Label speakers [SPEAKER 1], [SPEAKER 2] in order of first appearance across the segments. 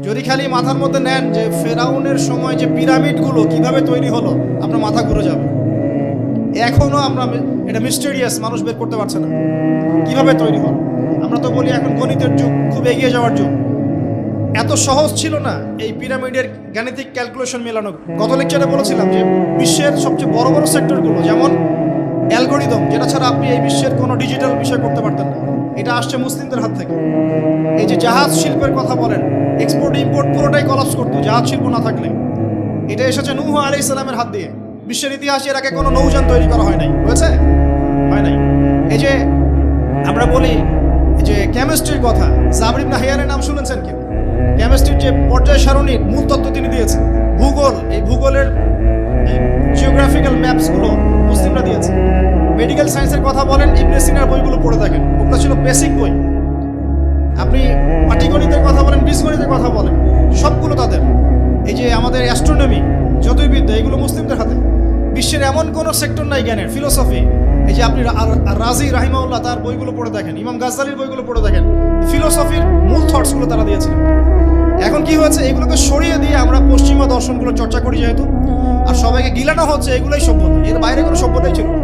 [SPEAKER 1] যদি খালি মাথার মধ্যে নেন যে ফেরাউনের সময় যে পিরামিডগুলো কিভাবে তৈরি হলো, আপনার মাথা ঘুরে যাবে। এখনো আমরা এটা মিস্টেরিয়াস, মানুষ বের করতে পারছে না কিভাবে তৈরি হলো। আমরা তো বলি এখন গণিতের যুগ, খুব এগিয়ে যাওয়ার যুগ। এত সহজ ছিল না এই পিরামিডের গাণিতিক ক্যালকুলেশন মেলানো। গত লেকচারে বলেছিলাম যে বিশ্বের সবচেয়ে বড় বড় সেক্টরগুলো, যেমন অ্যালগোরিদম, যেটা ছাড়া আপনি এই বিশ্বের কোনো ডিজিটাল বিষয় করতে পারতেন না, এটা আসছে মুসলিমদের হাত থেকে। এই যে জাহাজ শিল্পের কথা বলেন, এক্সপোর্ট ইম্পোর্ট পুরোটাই কলাপস করতো জাহাজ শিল্প না থাকলে। এটা এসেছে নূহ আলাইহিস সালামের হাত দিয়ে। বিশ্বের ইতিহাসে এর আগে কোনো নৌযান তৈরি করা হয় নাই, হয়েছে? হয় নাই। এই যে আমরা বলি যে কেমিস্ট্রির কথা, জাবর ইবনে হাইয়ানের নাম শুনেছেন কি? কেমিস্ট্রির যে পর্যায় সারণীর মূল তত্ত্ব তিনি দিয়েছেন। ভূগোল, এই ভূগোলের জিওগ্রাফিক্যাল ম্যাপসগুলো মুসলিমরা দিয়েছে। মেডিকেল সায়েন্সের কথা বলেন, ইবনে সিনার বইগুলো পড়ে দেখেন, ওগুলো ছিল বেসিক বই। আপনি পাটিগণিতের কথা বলেন, বীজগণিতের কথা বলেন, সবগুলো তাদের। এই যে আমাদের অ্যাস্ট্রোনমি, জ্যোতির্বিদ্যা, এগুলো মুসলিমদের হাতে। বিশ্বের এমন কোনো সেক্টর নাই জ্ঞানের। ফিলোসফি, এই যে আপনি রাজি রাহিমাউল্লাহ তার বইগুলো পড়ে দেখেন, ইমাম গাজ্জালির বইগুলো পড়ে দেখেন, ফিলোসফির মূল থটসগুলো তারা দিয়েছিলেন। এখন কি হয়েছে, এগুলোকে সরিয়ে দিয়ে আমরা পশ্চিমা দর্শনগুলো চর্চা করি যেহেতু, আর সবাইকে গিলানো হচ্ছে এগুলোই সভ্যতা, এর বাইরে কোনো সভ্যতাই ছিল না।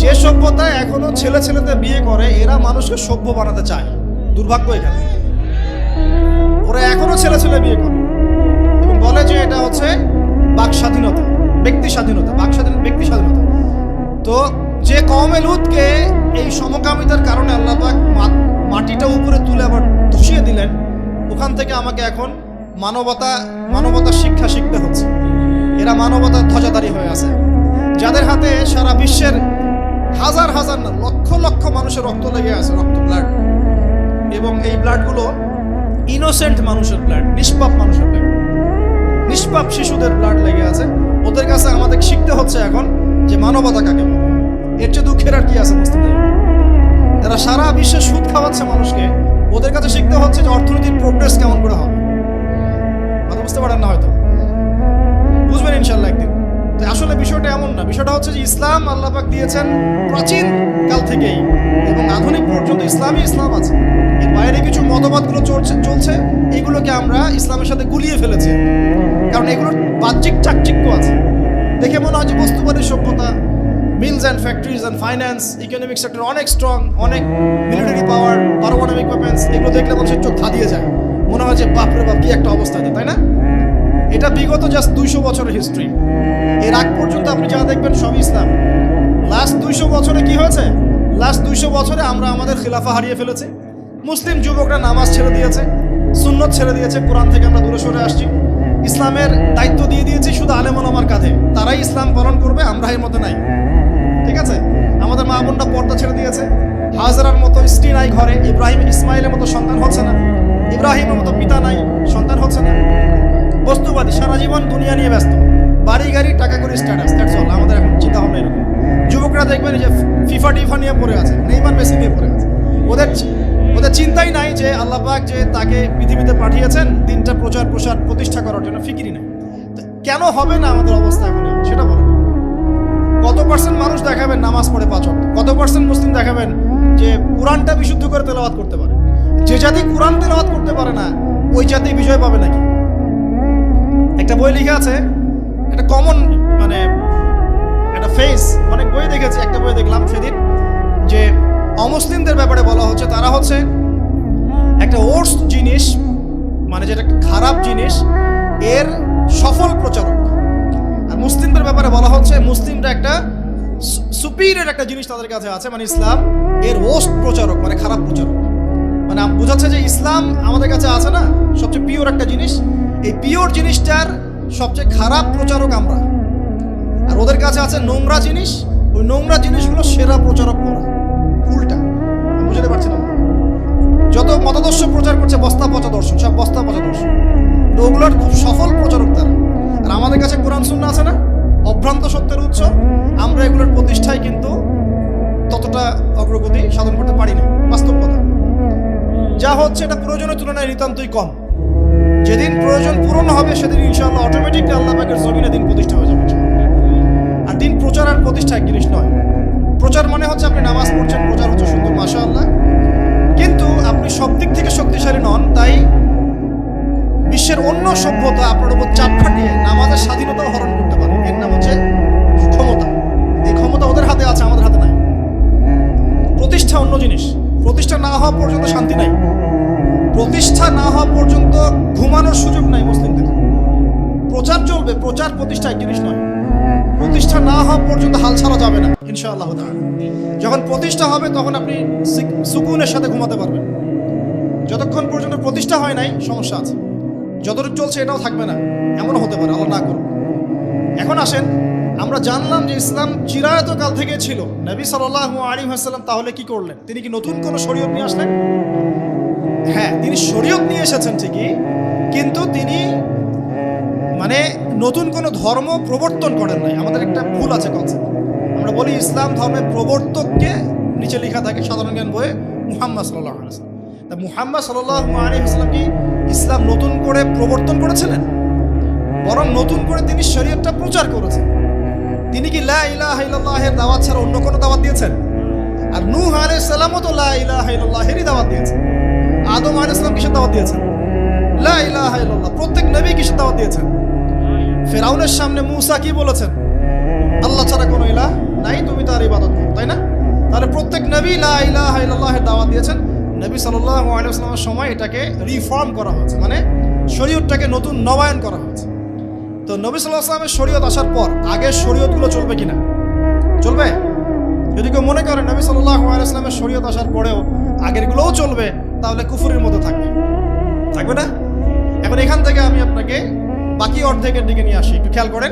[SPEAKER 1] যে সভ্যতা এখনো ছেলে ছেলেতে বিয়ে করে, এরা মানুষকে সভ্য বানাতে চায়। দুর্ভাগ্য এখানে, ওরা এখনো ছেলে ছেলে বিয়ে করে এবং বলে যে এটা হচ্ছে বাক স্বাধীনতা, ব্যক্তি স্বাধীনতা, বাক স্বাধীনতা, ব্যক্তি স্বাধীনতা। তো যে কওমে লুতকে এই সমকামিতার কারণে আল্লাহ পাক মাটিটা উপরে তুলে আবার ধসিয়ে দিলেন, ওখান থেকে আমাকে এখন মানবতার শিক্ষা শিখতে হচ্ছে। এরা মানবতার ধ্বজাধারী হয়ে আছে, যাদের হাতে সারা বিশ্বের হাজার হাজার না লক্ষ লক্ষ মানুষের রক্ত লেগে আছে, রক্ত, ব্লাড। এবং এই ব্লাডগুলো ইনোসেন্ট মানুষের ব্লাড, নিষ্পাপ মানুষের ব্লাড, নিষ্পাপ শিশুদের ব্লাড লেগে আছে। ওদের কাছে আমাদের শিখতে হচ্ছে এখন যে মানবতা কাকে বলে। এর চেয়ে দুঃখের আর কি আছে মুসলিমদের? যারা সারা বিশ্বে সুদ খাওয়াচ্ছে মানুষকে, ওদের কাছে শিখতে হচ্ছে যে অর্থনীতির প্রোগ্রেস কেমন করে হবে। কথা বুঝতে পারেন না হয়তো, বুঝবেন ইনশাল্লাহ একদিন। তো আসলে বিষয়টা এমন না, বিষয়টা হচ্ছে যে ইসলাম আল্লাহ পাক দিয়েছেন প্রাচীন কাল থেকেই এবং আধুনিক পর্যন্ত ইসলামই ইসলাম আছে। এর বাইরে কিছু মতবাদগুলো চলছে, এগুলোকে আমরা ইসলামের সাথে গুলিয়ে ফেলেছি, কারণ এগুলোর বাহ্যিক চাকচিক্য আছে। দেখে মনে হয় যে বস্তুবাদী সভ্যতা, mills and factories and finance, economic sector অনেক স্ট্রং, অনেক মিলিটারি পাওয়ার, পারমাণবিক ওয়েপন্স, এগুলো দেখলে মানুষের চোখ ধাঁধিয়ে যায়। মনে হয় যে বাপরে বাপ কি একটা অবস্থা, তাই না? এটা বিগত জাস্ট 200 বছরের হিস্ট্রি। এর আগ পর্যন্ত আপনি যা দেখবেন সবই ইসলাম। লাস্ট 200 বছরে কি হয়েছে? লাস্ট 200 বছরে আমরা আমাদের খিলাফা হারিয়ে ফেলেছি। মুসলিম যুবকরা নামাজ ছেড়ে দিয়েছে, সুন্নত ছেড়ে দিয়েছে, কোরআন থেকে আমরা দূরে সরে আসছি। ইসলামের দায়িত্ব দিয়ে দিয়েছি শুধু আলেম ওলামার কাঁধে, তারাই ইসলাম পালন করবে, আমরা এর মধ্যে নাই। ঠিক আছে? আমাদের মা বোনরা পর্দা ছেড়ে দিয়েছে। হাজরার মতো স্ত্রী নাই ঘরে, ইব্রাহিম ইসমাইলের মতো সন্তান হচ্ছে না, ইব্রাহিমের মতো পিতা নাই, সন্তান হচ্ছে না। বস্তুবাদী, সারা জীবন দুনিয়া নিয়ে ব্যস্ত, বাড়ি গাড়ি, টাকা করে, স্ট্যাটাস, দ্যাটস অল। আমাদের এখন চিন্তা ভাবনা এরকম। যুবকরা দেখবেন যে ফিফা টিফা নিয়ে পড়ে আছে, নেইমার মেসি নিয়ে পড়ে আছে। ওদের চিন্তাই নাই যে আল্লাহ পাক যে তাকে পৃথিবীতে পাঠিয়েছেন দিনটা প্রচার প্রসার প্রতিষ্ঠা করার জন্য, ফিকিরই নাই। কেন হবে না আমাদের অবস্থা এখন সেটা বলেন। কত পার্সেন্ট মানুষ দেখাবেন নামাজ পড়ে 5 ওয়াক্ত? কত পার্সেন্ট মুসলিম দেখাবেন যে কোরআনটা বিশুদ্ধ করে তেলাওয়াত করতে পারে? যে জাতি কোরআন তেলাওয়াত করতে পারে না, ওই জাতি বিজয় পাবে নাকি? একটা বই লিখে আছে, একটা কমন মানে একটা ফেস, অনেক বই দেখেছি, একটা বই দেখলাম সেদিন যে অমুসলিমদের ব্যাপারে বলা হচ্ছে তারা হচ্ছে একটা ওর্স্ট জিনিস, মানে যেটা খারাপ জিনিস, এর সফল প্রচারক। আর মুসলিমদের ব্যাপারে বলা হচ্ছে মুসলিমরা একটা সুপিরিয়র একটা জিনিস তাদের কাছে আছে, মানে ইসলাম, এর ওর্স্ট প্রচারক, মানে খারাপ প্রচারক। মানে বোঝাচ্ছে যে ইসলাম আমাদের কাছে আছে না, সবচেয়ে পিওর একটা জিনিস, এই পিওর জিনিসটার সবচেয়ে খারাপ প্রচারক আমরা। আর ওদের কাছে আছে নোংরা জিনিস, ওই নোংরা জিনিসগুলো সেরা প্রচারক করা। উল্টা, আমি বুঝতে পারছি না। যত মতাদর্শ প্রচার করছে বস্তা পচা দর্শন, সব বস্তা পচা দর্শন, ওগুলোর খুব সফল প্রচারক তারা। আর আমাদের কাছে কোরআন সুন্নাহ আছে না, অভ্রান্ত সত্যের উৎস, আমরা এগুলোর প্রতিষ্ঠায় কিন্তু ততটা অগ্রগতি সাধন করতে পারি না। বাস্তব কথা, যা হচ্ছে এটা প্রয়োজনের তুলনায় নিতান্তই কম। যেদিন প্রয়োজন পূরণ হবে সেদিন ইনশাআল্লাহ অটোমেটিকলি আল্লাহ পাকের জমিনে দিন প্রতিষ্ঠা হয়ে যাবে। আর দিন প্রচার আর প্রতিষ্ঠা এক জিনিস নয়। প্রচার মানে হচ্ছে আপনি নামাজ পড়ছেন, প্রচার হচ্ছে সুন্দর, মাশাআল্লাহ, কিন্তু আপনি সব দিক থেকে শক্তিশালী নন, তাই বিশ্বের অন্য সভ্যতা আপনার উপর চাপ খাটিয়ে নামাজের স্বাধীনতাও হরণ করতে পারে। এর নাম হচ্ছে ক্ষমতা। এই ক্ষমতা ওদের হাতে আছে, আমাদের হাতে নাই। প্রতিষ্ঠা অন্য জিনিস। প্রতিষ্ঠা না হওয়া পর্যন্ত শান্তি নাই। প্রতিষ্ঠা না হওয়া পর্যন্ত ঘুমানোর সুযোগ নাই মুসলিমদের। প্রচার চলবে, প্রচার প্রতিষ্ঠা এক জিনিস নয়। প্রতিষ্ঠা না হওয়া পর্যন্ত হাল ছাড়া যাবে না ইনশাআল্লাহ তাআলা। যখন প্রতিষ্ঠা হবে তখন আপনি সুকুনের সাথে ঘুমাতে পারবেন। যতক্ষণ পর্যন্ত প্রতিষ্ঠা হয় নাই সমস্যা আছে। যতটুকু চলছে এটাও থাকবে না, এমনও হতে পারে, আল্লাহ না করুন। এখন আসেন, আমরা জানলাম যে ইসলাম চিরায়তকাল থেকে ছিল। নবী সাল্লাল্লাহু আলাইহি ওয়াসাল্লাম তাহলে কি করলেন? তিনি কি নতুন কোনো শরীয়ত নিয়ে আসলেন? হ্যাঁ, তিনি শরীয়ত নিয়ে এসেছেন ঠিকই, কিন্তু তিনি মানে নতুন কোনো ধর্ম প্রবর্তন করেন নাই। আমাদের একটা ভুল আছে কনসেপ্ট। আমরা বলি ইসলাম ধর্মের প্রবর্তককে নিচে লেখা থাকে সাধারণ জ্ঞান বইয়ে মুহাম্মদ সাল্লাল্লাহু আলাইহি ওয়াসাল্লাম। তা মুহাম্মদ সাল্লাল্লাহু আলাইহি ওয়াসাল্লাম কি ইসলাম নতুন করে প্রবর্তন করেছিলেন? বরং নতুন করে তিনি শরীয়তটা প্রচার করেছেন। তিনি কি লা ইলাহা ইল্লাল্লাহের দাওয়াত ছাড়া অন্য কোনো দাওয়াত দিয়েছেন? আর নূহ আলাইহিস সালামও তো লা ইলাহা ইল্লাল্লাহেরই দাওয়াত দিয়েছেন। আদম আলাইহিস সালাম কিসের দাওয়াত দিয়েছেন? লা ইলাহা ইল্লাল্লাহ। প্রত্যেক নবী কিসের দাওয়াত দিয়েছেন? ফেরাউনের সামনে মূসা কি বলেছেন? আল্লাহ ছাড়া কোনো ইলাহ নাই, তুমি তার ইবাদত করো, তাই না? তাহলে প্রত্যেক নবী লা ইলাহা ইল্লাল্লাহের দাওয়াত দিয়েছেন। নবী সাল্লাল্লাহু আলাইহি ওয়াসাল্লামের সময় এটাকে রিফর্ম করা হয়েছে, মানে শরীয়তটাকে নতুন নবায়ন করা হয়েছে। তো নবী সাল্লাল্লাহু আলাইহি ওয়াসাল্লামের শরীয়ত আসার পর আগের শরীয়তগুলো চলবে কিনা? চলবে? যদি কেউ মনে করে নবী সাল্লাল্লাহু আলাইহি ওয়াসাল্লামের শরীয়ত আসার পরেও আগেরগুলোও চলবে, তাহলে কুফরের মতো থাকবে, থাকবে না? এখন এখান থেকে আমি আপনাকে বাকি অর্ধেকের দিকে নিয়ে আসি, একটু খেয়াল করেন।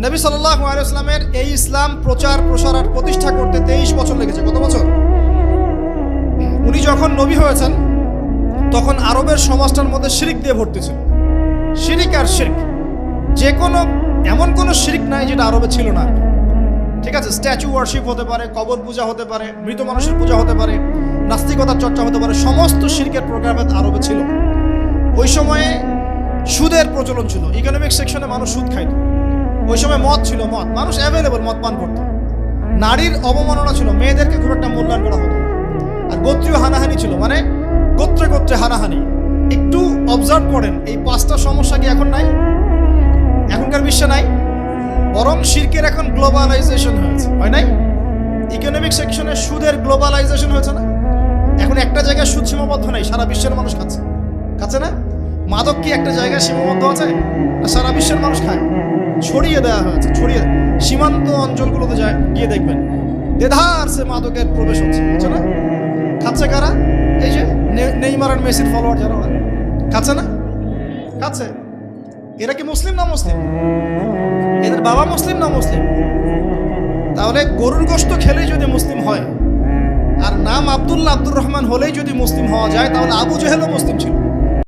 [SPEAKER 1] নবী সাল্লাল্লাহু আলাইহি ওয়াসাল্লামের এই ইসলাম প্রচার প্রসার আর প্রতিষ্ঠা করতে 23 বছর লেগেছে। কত বছর? উনি যখন নবী হয়েছেন তখন আরবের সমাজটার মধ্যে শিরক দিয়ে ভর্তি ছিল। শিরক আর শিরক, যে কোনো এমন কোনো শিরক নাই যেটা আরবে ছিল না। ঠিক আছে, স্ট্যাচু ওয়ার্শিপ হতে পারে, কবর পূজা হতে পারে, মৃত মানুষের পূজা হতে পারে, নাস্তিকতার চর্চা হতে পারে, সমস্ত শিরকের প্রোগ্রাম আরবে ছিল। ওই সময়ে সুদের প্রচলন ছিল। ইকোনমিক সেকশনে মানুষ সুদ খাইত। ওই সময় মদ ছিল, মদ মানুষ অ্যাভেলেবল মদ পান করত। নারীর অবমাননা ছিল, মেয়েদেরকে খুব একটা মূল্যায়ন করা হতো। আর গোত্রীয় হানাহানি ছিল, মানে গোত্রে গোত্রে হানাহানি। একটু অবজার্ভ করেন, এই 5টা সমস্যা কি এখন নাই? এখনকার বিশ্বে নাই। বরং শিরকের এখন গ্লোবালাইজেশন হয়েছে, হয় নাই? ইকোনমিক সেকশনে সুদের গ্লোবালাইজেশন হয়েছে না? এখন একটা জায়গায় সুদ সীমাবদ্ধ নেই, সারা বিশ্বের মানুষ খাচ্ছে, খাচ্ছে না? মাদক কি একটা জায়গায় সীমাবদ্ধ আছে? না, সারা বিশ্বের মানুষ খায়। ছড়িয়ে দেওয়া হয়েছে, ছড়িয়ে। সীমান্ত অঞ্চলগুলোতে যায় গিয়ে দেখবেন দেধার সে মাদকের প্রবেশ হচ্ছে, হচ্ছে না? খাচ্ছে কারা? এই যে নেইমার আর মেসির ফলোয়ার যারা, ওরা খাচ্ছে না? খাচ্ছে। এরা কি মুসলিম না মুসলিম? এদের বাবা মুসলিম না মুসলিম? তাহলে গরুর গোশত খেলেই যদি মুসলিম হয়, আর নাম আব্দুল্লাহ আব্দুর রহমান হলেই যদি মুসলিম হওয়া যায়, তাহলে আবু জেহেলও মুসলিম ছিল।